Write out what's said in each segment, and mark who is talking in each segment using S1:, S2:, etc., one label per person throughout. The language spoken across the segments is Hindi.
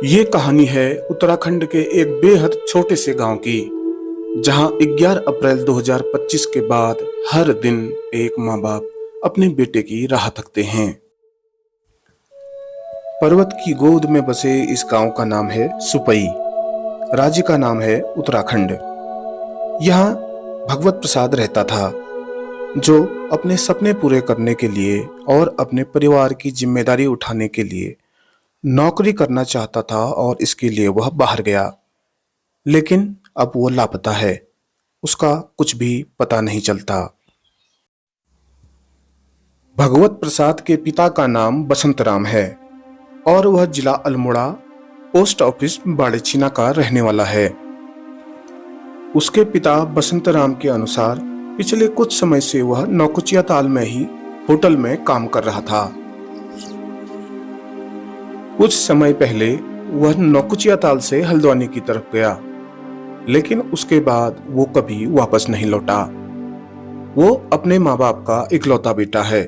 S1: ये कहानी है उत्तराखंड के एक बेहद छोटे से गांव की, जहां 11 अप्रैल 2025 के बाद हर दिन एक माँ बाप अपने बेटे की राह तकते हैं। पर्वत की गोद में बसे इस गांव का नाम है सुपई। राज्य का नाम है उत्तराखंड। यहाँ भगवत प्रसाद रहता था, जो अपने सपने पूरे करने के लिए और अपने परिवार की जिम्मेदारी उठाने के लिए नौकरी करना चाहता था और इसके लिए वह बाहर गया। लेकिन अब वो लापता है, उसका कुछ भी पता नहीं चलता। भगवत प्रसाद के पिता का नाम बसंत राम है और वह जिला अल्मोड़ा पोस्ट ऑफिस बाड़ेछीना का रहने वाला है। उसके पिता बसंत राम के अनुसार पिछले कुछ समय से वह नौकुचिया ताल में ही होटल में काम कर रहा था। कुछ समय पहले वह नौकुचिया ताल से हल्द्वानी की तरफ गया, लेकिन उसके बाद वो कभी वापस नहीं लौटा। वो अपने माँ बाप का इकलौता बेटा है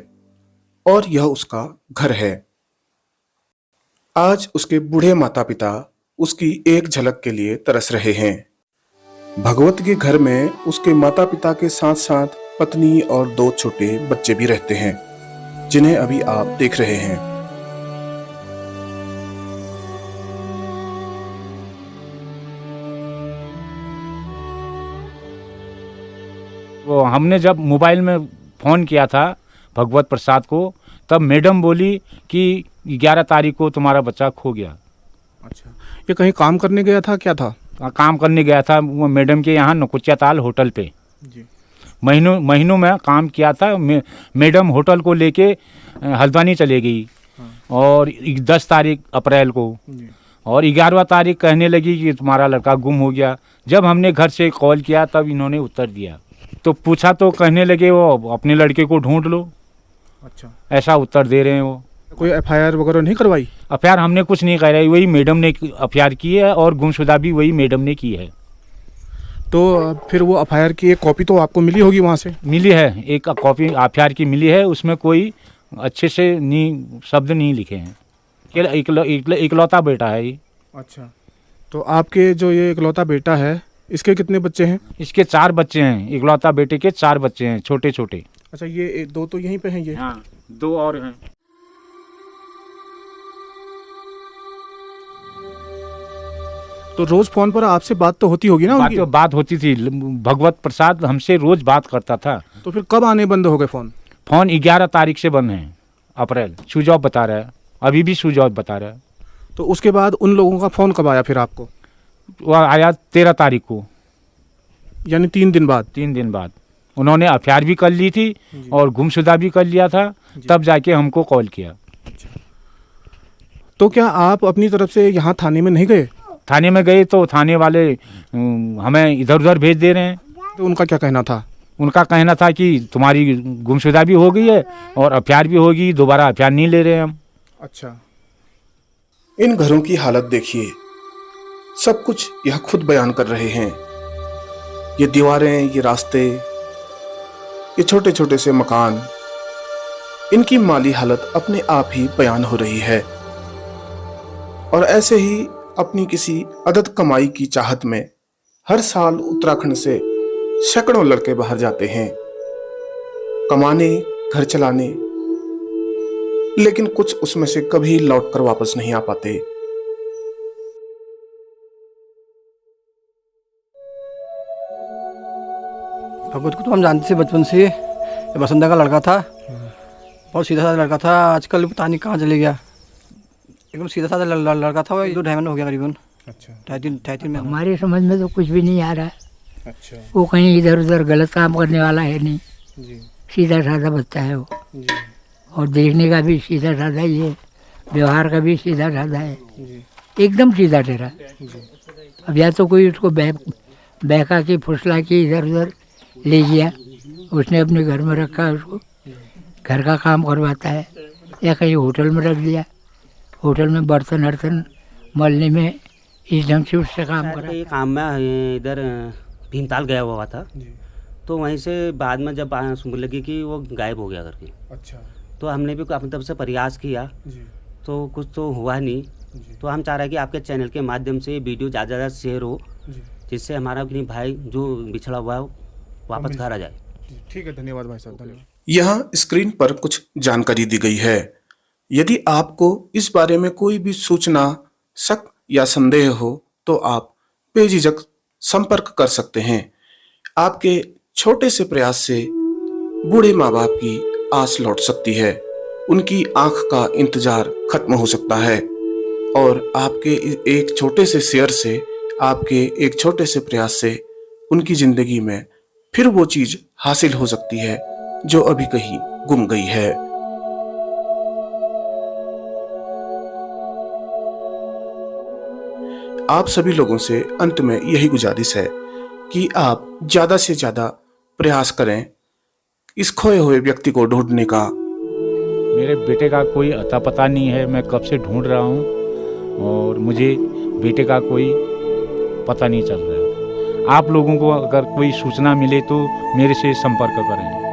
S1: और यह उसका घर है। आज उसके बूढ़े माता पिता उसकी एक झलक के लिए तरस रहे हैं। भगवत के घर में उसके माता पिता के साथ साथ पत्नी और 2 छोटे बच्चे भी रहते हैं, जिन्हें अभी आप देख रहे हैं।
S2: वो हमने जब मोबाइल में फ़ोन किया था भगवत प्रसाद को, तब मैडम बोली कि 11 तारीख को तुम्हारा बच्चा खो गया।
S1: अच्छा, ये कहीं काम करने गया था, क्या था?
S2: काम करने गया था वो मैडम के यहाँ नौकुचिया ताल होटल पे।
S1: जी।
S2: महीनों में काम किया था। मैडम होटल को लेके हल्द्वानी चले गई।
S1: हाँ।
S2: और 10 तारीख अप्रैल को
S1: जी।
S2: और 11 तारीख कहने लगी कि तुम्हारा लड़का गुम हो गया। जब हमने घर से कॉल किया तब इन्होंने उत्तर दिया, तो पूछा तो कहने लगे वो अपने लड़के को ढूंढ लो।
S1: अच्छा,
S2: ऐसा उत्तर दे रहे हैं वो।
S1: कोई एफआईआर वगैरह नहीं करवाई?
S2: एफआईआर हमने कुछ नहीं कराई, वही मैडम ने एफआईआर की है और गुमशुदा भी वही मैडम ने की है।
S1: तो फिर वो एफआईआर की एक कॉपी तो आपको मिली होगी वहाँ से?
S2: मिली है, एक कॉपी एफआईआर की मिली है। उसमें कोई अच्छे से नहीं शब्द नहीं लिखे हैं। इकलौता बेटा है ये।
S1: अच्छा, तो आपके जो ये इकलौता बेटा है, इसके कितने बच्चे हैं?
S2: इसके 4 बच्चे हैं। इकलौता बेटे के 4 बच्चे हैं, छोटे छोटे।
S1: अच्छा, ये 2 तो यहीं पे हैं ये?
S2: हाँ, 2 और हैं।
S1: तो रोज फोन पर आपसे बात तो होती होगी ना उनकी?
S2: बात होती थी। भगवत प्रसाद हमसे रोज बात करता था।
S1: तो फिर कब आने बंद हो गए फोन?
S2: फोन 11 तारीख से बंद है अप्रैल। स्विच ऑफ बता रहा है, अभी भी स्विच ऑफ बता रहा है।
S1: तो उसके बाद उन लोगों का फोन कब आया फिर आपको?
S2: वह आया 13 तारीख को,
S1: यानी 3 दिन बाद?
S2: 3 दिन बाद। उन्होंने एफआईआर भी कर ली थी और गुमशुदा भी कर लिया था, तब जाके हमको कॉल किया।
S1: तो क्या आप अपनी तरफ से यहाँ थाने में नहीं गए?
S2: थाने में गए तो थाने वाले हमें इधर उधर भेज दे रहे हैं।
S1: तो उनका क्या कहना था?
S2: उनका कहना था कि तुम्हारी गुमशुदा भी हो गई है और एफआईआर भी होगी, दोबारा एफआईआर नहीं ले रहे हम।
S1: अच्छा, इन घरों की हालत देखिए, सब कुछ यह खुद बयान कर रहे हैं। ये दीवारें, ये रास्ते, ये छोटे छोटे से मकान, इनकी माली हालत अपने आप ही बयान हो रही है। और ऐसे ही अपनी किसी अदद कमाई की चाहत में हर साल उत्तराखंड से सैकड़ों लड़के बाहर जाते हैं कमाने, घर चलाने, लेकिन कुछ उसमें से कभी लौटकर वापस नहीं आ पाते।
S3: भगवत को तो हम जानते थे बचपन से। ये बसंता का लड़का था, बहुत सीधा साधा लड़का था। आजकल पता नहीं कहाँ चले गया। एकदम सीधा साधा लड़का था। वो 2 ढाई महीने हो गया करीबन।
S1: अच्छा,
S3: ढाई तीन में।
S4: हमारे समझ में तो कुछ भी नहीं आ रहा है।
S1: अच्छा
S4: वो कहीं इधर उधर गलत काम करने वाला है नहीं,
S1: जी।
S4: सीधा साधा बच्चा है वो।
S1: जी।
S4: और देखने का भी सीधा साधा ही है, व्यवहार का भी सीधा साधा है,
S1: जी।
S4: एकदम सीधा टेरा। अब या तो कोई उसको बहका के फुसला के इधर उधर ले गया, उसने अपने घर में रखा, उसको घर का काम करवाता है, या कहीं होटल में रख दिया, होटल में बर्तन हर्तन मलने में इस ढंग से उससे काम करा।
S5: ये काम में इधर भीमताल गया हुआ था, तो वहीं से बाद में जब सुनने लगी कि वो गायब हो गया करके।
S1: अच्छा,
S5: तो हमने भी अपनी तरफ से प्रयास किया, तो कुछ तो हुआ नहीं। तो हम चाह रहे हैं कि आपके चैनल के माध्यम से वीडियो ज़्यादा से ज़्यादा शेयर हो, जिससे हमारा भी भाई जो बिछड़ा हुआ है वो वापस घर आ जाए।
S1: ठीक है, धन्यवाद भाई साहब, धन्यवाद। यहाँ स्क्रीन पर कुछ जानकारी दी गई है। यदि आपको इस बारे में कोई भी सूचना, शक या संदेह हो तो आप बेझिझक संपर्क कर सकते हैं। आपके छोटे से प्रयास से बूढ़े माँ बाप की आस लौट सकती है, उनकी आंख का इंतजार खत्म हो सकता है और आपके एक छोटे से शेयर से, आपके एक छोटे से प्रयास से उनकी जिंदगी में फिर वो चीज हासिल हो सकती है जो अभी कहीं गुम गई है। आप सभी लोगों से अंत में यही गुजारिश है कि आप ज्यादा से ज्यादा प्रयास करें इस खोए हुए व्यक्ति को ढूंढने का।
S2: मेरे बेटे का कोई अता पता नहीं है, मैं कब से ढूंढ रहा हूँ और मुझे बेटे का कोई पता नहीं चल रहा है। आप लोगों को अगर कोई सूचना मिले तो मेरे से संपर्क करें।